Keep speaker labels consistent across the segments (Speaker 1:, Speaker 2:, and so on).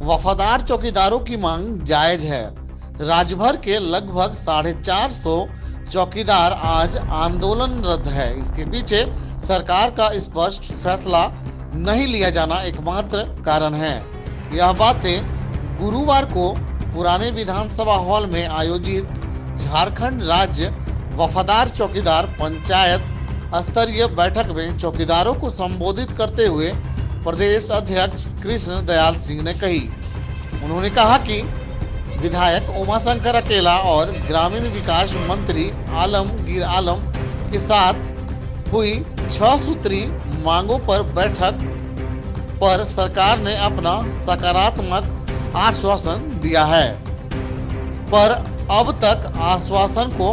Speaker 1: वफादार चौकीदारों की मांग जायज है। राज्य भर के लगभग 450 चौकीदार आज आंदोलनरत है। इसके पीछे सरकार का स्पष्ट फैसला नहीं लिया जाना एकमात्र कारण है। यह बातें गुरुवार को पुराने विधानसभा हॉल में आयोजित झारखंड राज्य वफादार चौकीदार पंचायत स्तरीय बैठक में चौकीदारों को संबोधित करते हुए प्रदेश अध्यक्ष कृष्ण दयाल सिंह ने कही। उन्होंने कहा कि विधायक उमाशंकर अकेला और ग्रामीण विकास मंत्री आलमगीर आलम के साथ हुई 6 सूत्री मांगों पर बैठक पर सरकार ने अपना सकारात्मक आश्वासन दिया है, पर अब तक आश्वासन को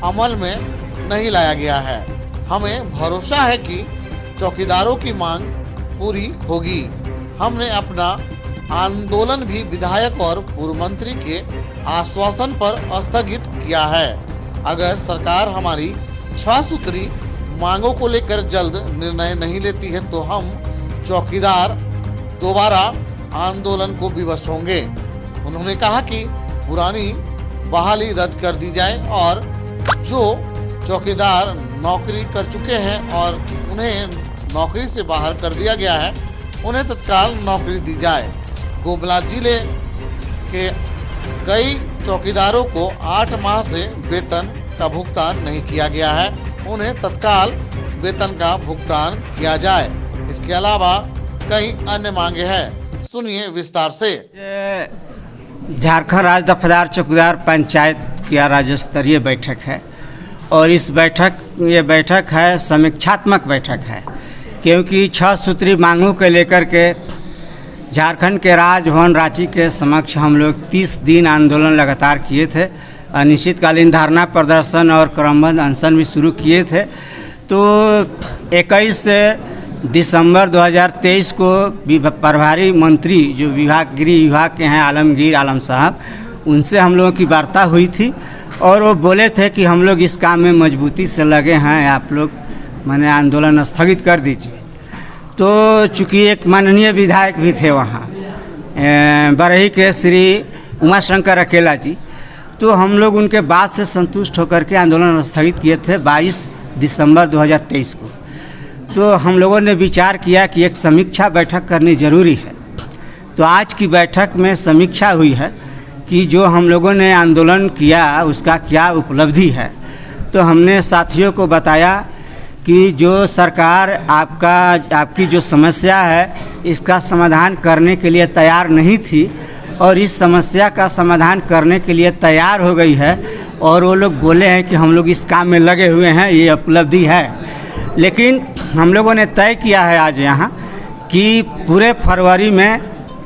Speaker 1: अमल में नहीं लाया गया है। हमें भरोसा है कि चौकीदारों की मांग पूरी होगी। हमने अपना आंदोलन भी विधायक और पूर्व मंत्री के आश्वासन पर स्थगित किया है। अगर सरकार हमारी 6 सूत्री मांगों को लेकर जल्द निर्णय नहीं लेती है तो हम चौकीदार दोबारा आंदोलन को विवश होंगे। उन्होंने कहा कि पुरानी बहाली रद्द कर दी जाए और जो चौकीदार नौकरी कर चुके हैं और उन्हें नौकरी से बाहर कर दिया गया है, उन्हें तत्काल नौकरी दी जाए। गुमला जिले के कई चौकीदारों को 8 माह से वेतन का भुगतान नहीं किया गया है, उन्हें तत्काल वेतन का भुगतान किया जाए। इसके अलावा कई अन्य मांगे हैं, सुनिए विस्तार से।
Speaker 2: झारखंड राज्य वफादार चौकीदार पंचायत की राज्य स्तरीय बैठक है और ये बैठक है समीक्षात्मक बैठक है, क्योंकि 6 सूत्री मांगों को लेकर के झारखंड के राजभवन रांची के समक्ष हम लोग 30 दिन आंदोलन लगातार किए थे। अनिश्चितकालीन धरना प्रदर्शन और क्रमबद्ध अनशन भी शुरू किए थे। तो 21 दिसंबर 2023 को प्रभारी मंत्री जो गृह विभाग के हैं आलमगीर आलम साहब, उनसे हम लोगों की वार्ता हुई थी और वो बोले थे कि हम लोग इस काम में मजबूती से लगे हैं, आप लोग मैंने आंदोलन स्थगित कर दीजिए। तो चूँकि एक माननीय विधायक भी थे वहाँ बरही के श्री उमाशंकर अकेला जी, तो हम लोग उनके बात से संतुष्ट होकर के आंदोलन स्थगित किए थे 22 दिसंबर 2023 को। तो हम लोगों ने विचार किया कि एक समीक्षा बैठक करनी ज़रूरी है। तो आज की बैठक में समीक्षा हुई है कि जो हम लोगों ने आंदोलन किया उसका क्या उपलब्धि है। तो हमने साथियों को बताया कि जो सरकार आपकी जो समस्या है इसका समाधान करने के लिए तैयार नहीं थी और इस समस्या का समाधान करने के लिए तैयार हो गई है और वो लोग बोले हैं कि हम लोग इस काम में लगे हुए हैं, ये उपलब्धि है। लेकिन हम लोगों ने तय किया है आज यहाँ कि पूरे फरवरी में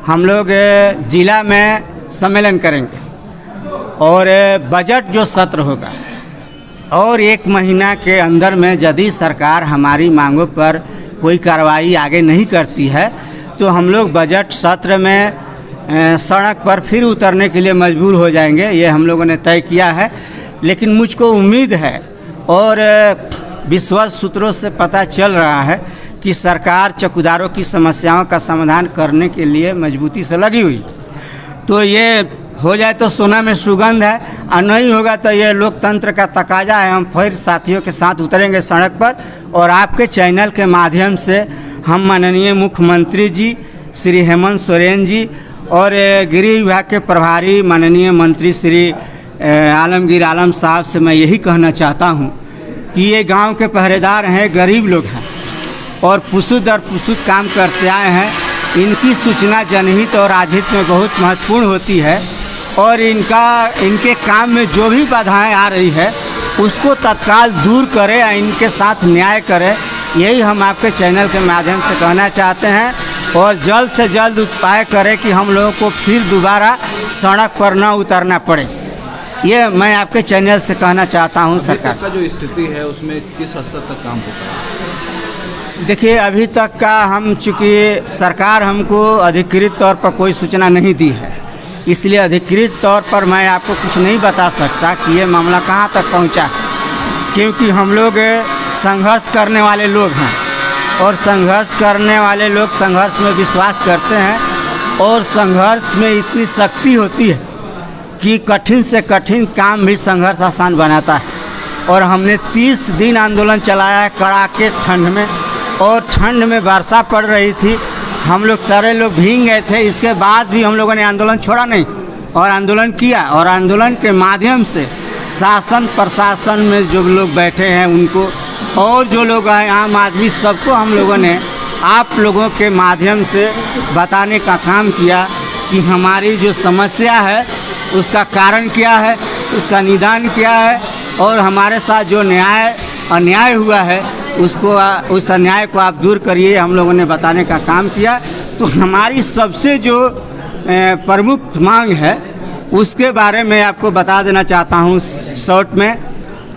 Speaker 2: हम लोग जिला में सम्मेलन करेंगे और बजट जो सत्र होगा और 1 महीना के अंदर में यदि सरकार हमारी मांगों पर कोई कार्रवाई आगे नहीं करती है तो हम लोग बजट सत्र में सड़क पर फिर उतरने के लिए मजबूर हो जाएंगे। ये हम लोगों ने तय किया है। लेकिन मुझको उम्मीद है और विश्वास सूत्रों से पता चल रहा है कि सरकार चौकीदारों की समस्याओं का समाधान करने के लिए मजबूती से लगी हुई। तो ये हो जाए तो सोना में सुगंध है और नहीं होगा तो ये लोकतंत्र का तकाजा है। हम फिर साथियों के साथ उतरेंगे सड़क पर और आपके चैनल के माध्यम से हम माननीय मुख्यमंत्री जी श्री हेमंत सोरेन जी और गृह विभाग के प्रभारी माननीय मंत्री श्री आलमगीर आलम साहब से मैं यही कहना चाहता हूँ कि ये गांव के पहरेदार हैं, गरीब लोग हैं और पुसुत दर पुसुत काम करते आए हैं। इनकी सूचना जनहित और राजहित में बहुत महत्वपूर्ण होती है और इनके काम में जो भी बाधाएं आ रही है उसको तत्काल दूर करें और इनके साथ न्याय करें। यही हम आपके चैनल के माध्यम से कहना चाहते हैं और जल्द से जल्द उपाय करें कि हम लोगों को फिर दोबारा सड़क पर न उतरना पड़े। ये मैं आपके चैनल से कहना चाहता हूँ। सरकार
Speaker 3: का जो स्थिति है उसमें किस हद तक काम होता है?
Speaker 2: देखिए, अभी तक का हम चूँकि सरकार हमको अधिकृत तौर पर कोई सूचना नहीं दी है, इसलिए अधिकृत तौर पर मैं आपको कुछ नहीं बता सकता कि ये मामला कहाँ तक पहुँचा है, क्योंकि हम लोग संघर्ष करने वाले लोग हैं और संघर्ष करने वाले लोग संघर्ष में विश्वास करते हैं और संघर्ष में इतनी शक्ति होती है कि कठिन से कठिन काम भी संघर्ष आसान बनाता है। और हमने 30 दिन आंदोलन चलाया है कड़ाके ठंड में, और ठंड में वर्षा पड़ रही थी, हम लोग सारे लोग भीग गए थे। इसके बाद भी हम लोगों ने आंदोलन छोड़ा नहीं और आंदोलन किया, और आंदोलन के माध्यम से शासन प्रशासन में जो लोग बैठे हैं उनको, और जो लोग हैं आम आदमी, सबको हम लोगों ने आप लोगों के माध्यम से बताने का काम किया कि हमारी जो समस्या है उसका कारण क्या है, उसका निदान क्या है, और हमारे साथ जो अन्याय हुआ है उसको उस अन्याय को आप दूर करिए, हम लोगों ने बताने का काम किया। तो हमारी सबसे जो प्रमुख मांग है उसके बारे में आपको बता देना चाहता हूँ शॉर्ट में,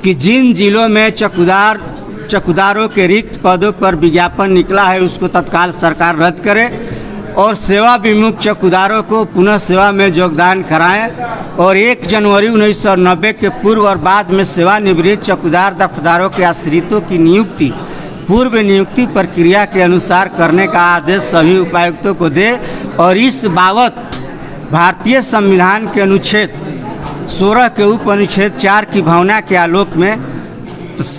Speaker 2: कि जिन जिलों में चौकीदारों के रिक्त पदों पर विज्ञापन निकला है उसको तत्काल सरकार रद्द करे, और सेवा विमुख चौकीदारों को पुनः सेवा में योगदान कराएं, और 1 जनवरी 1990 के पूर्व और बाद में सेवानिवृत्त चौकीदार दफदारों के आश्रितों की नियुक्ति पूर्व नियुक्ति प्रक्रिया के अनुसार करने का आदेश सभी उपायुक्तों को दे, और इस बाबत भारतीय संविधान के अनुच्छेद 16 के उप अनुच्छेद 4 की भावना के आलोक में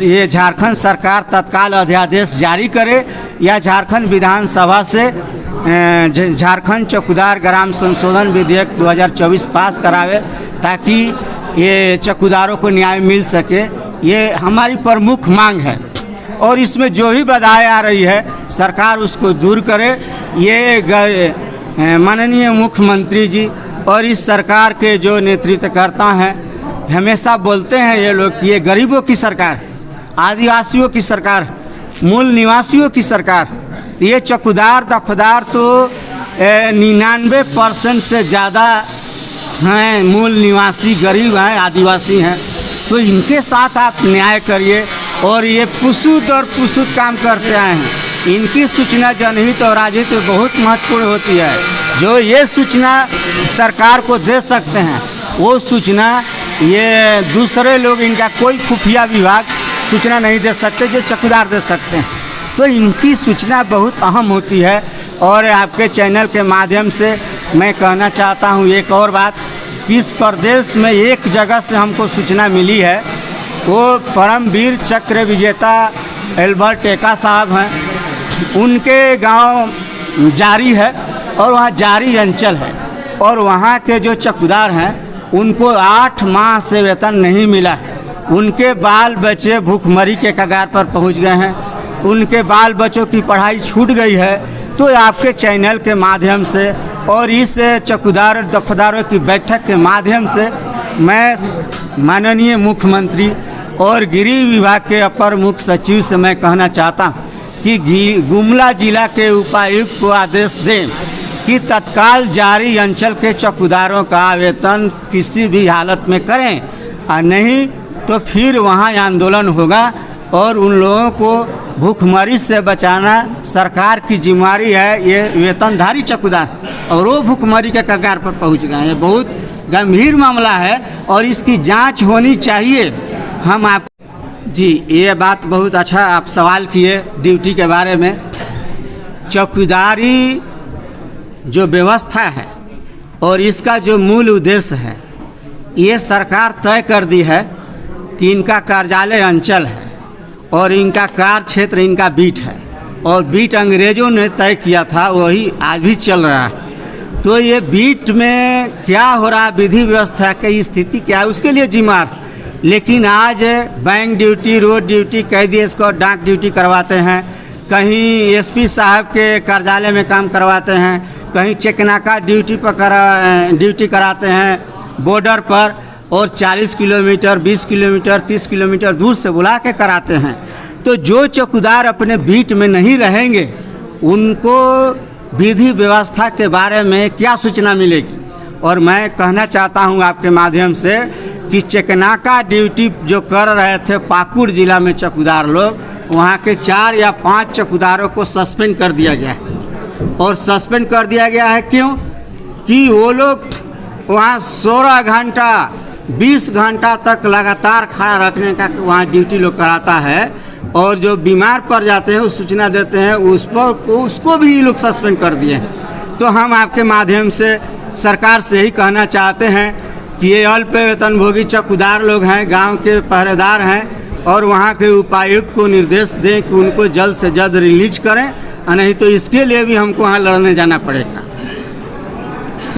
Speaker 2: ये झारखंड सरकार तत्काल अध्यादेश जारी करे, या झारखंड विधानसभा से झारखंड चौकीदार ग्राम संशोधन विधेयक 2024 पास करावे, ताकि ये चौकीदारों को न्याय मिल सके। ये हमारी प्रमुख मांग है, और इसमें जो भी बाधाएं आ रही है सरकार उसको दूर करे। ये माननीय मुख्यमंत्री जी और इस सरकार के जो नेतृत्वकर्ता हैं हमेशा बोलते हैं ये लोग कि ये गरीबों की सरकार, आदिवासियों की सरकार, मूल निवासियों की सरकार। ये चौकीदार दफदार तो 99% से ज़्यादा हैं मूल निवासी, गरीब हैं, आदिवासी हैं, तो इनके साथ आप न्याय करिए। और ये पुसुत काम करते आए हैं, इनकी सूचना जनहित और राजहित बहुत महत्वपूर्ण होती है। जो ये सूचना सरकार को दे सकते हैं वो सूचना ये दूसरे लोग, इनका कोई खुफिया विभाग सूचना नहीं दे सकते, जो चौकीदार दे सकते हैं। तो इनकी सूचना बहुत अहम होती है। और आपके चैनल के माध्यम से मैं कहना चाहता हूँ एक और बात, कि इस प्रदेश में एक जगह से हमको सूचना मिली है, वो परमवीर चक्र विजेता एल्बर्ट टेका साहब हैं, उनके गांव जारी है और वहाँ जारी अंचल है, और वहाँ के जो चौकीदार हैं उनको 8 माह से वेतन नहीं मिला है। उनके बाल बच्चे भूखमरी के कगार पर पहुँच गए हैं, उनके बाल बच्चों की पढ़ाई छूट गई है। तो आपके चैनल के माध्यम से और इस चौकीदार दफदारों की बैठक के माध्यम से मैं माननीय मुख्यमंत्री और गृह विभाग के अपर मुख्य सचिव से मैं कहना चाहता हूँ कि गुमला जिला के उपायुक्त को आदेश दें कि तत्काल जारी अंचल के चौकीदारों का वेतन किसी भी हालत में करें, और नहीं तो फिर वहाँ आंदोलन होगा। और उन लोगों को भूखमरी से बचाना सरकार की जिम्मेदारी है। ये वेतनधारी चौकीदार और वो भूखमरी के कगार पर पहुंच गए हैं। बहुत गंभीर मामला है और इसकी जांच होनी चाहिए। हम आप जी, ये बात बहुत अच्छा आप सवाल किए ड्यूटी के बारे में। चौकीदारी जो व्यवस्था है और इसका जो मूल उद्देश्य है, ये सरकार तय कर दी है कि इनका कार्यालय अंचल है और इनका कार्य क्षेत्र इनका बीट है, और बीट अंग्रेज़ों ने तय किया था, वही आज भी चल रहा है। तो ये बीट में क्या हो रहा है, विधि व्यवस्था की स्थिति क्या है, उसके लिए जिम्मेदार। लेकिन आज बैंक ड्यूटी, रोड ड्यूटी, कैदी स्क्वाड, डाक ड्यूटी करवाते हैं, कहीं एसपी साहब के कार्यालय में काम करवाते हैं, कहीं चेकनाका ड्यूटी पर ड्यूटी कराते हैं बॉर्डर पर, और 40 किलोमीटर, 20 किलोमीटर, 30 किलोमीटर दूर से बुला के कराते हैं। तो जो चौकीदार अपने बीट में नहीं रहेंगे उनको विधि व्यवस्था के बारे में क्या सूचना मिलेगी। और मैं कहना चाहता हूं आपके माध्यम से कि चेकनाका ड्यूटी जो कर रहे थे पाकुड़ जिला में चौकीदार लोग, वहाँ के 4 या 5 चौकीदारों को सस्पेंड कर दिया गया है। और सस्पेंड कर दिया गया है क्यों? कि वो लोग वहाँ 16 घंटा 20 घंटा तक लगातार खड़ा रखने का वहाँ ड्यूटी लोग कराता है, और जो बीमार पड़ जाते हैं उस सूचना देते हैं उसको भी लोग सस्पेंड कर दिए। तो हम आपके माध्यम से सरकार से ही कहना चाहते हैं कि ये अल्प वेतनभोगी चौकीदार लोग हैं, गांव के पहरेदार हैं, और वहाँ के उपायुक्त को निर्देश दें कि उनको जल्द से जल्द रिलीज करें, और नहीं तो इसके लिए भी हमको वहाँ लड़ने जाना पड़ेगा।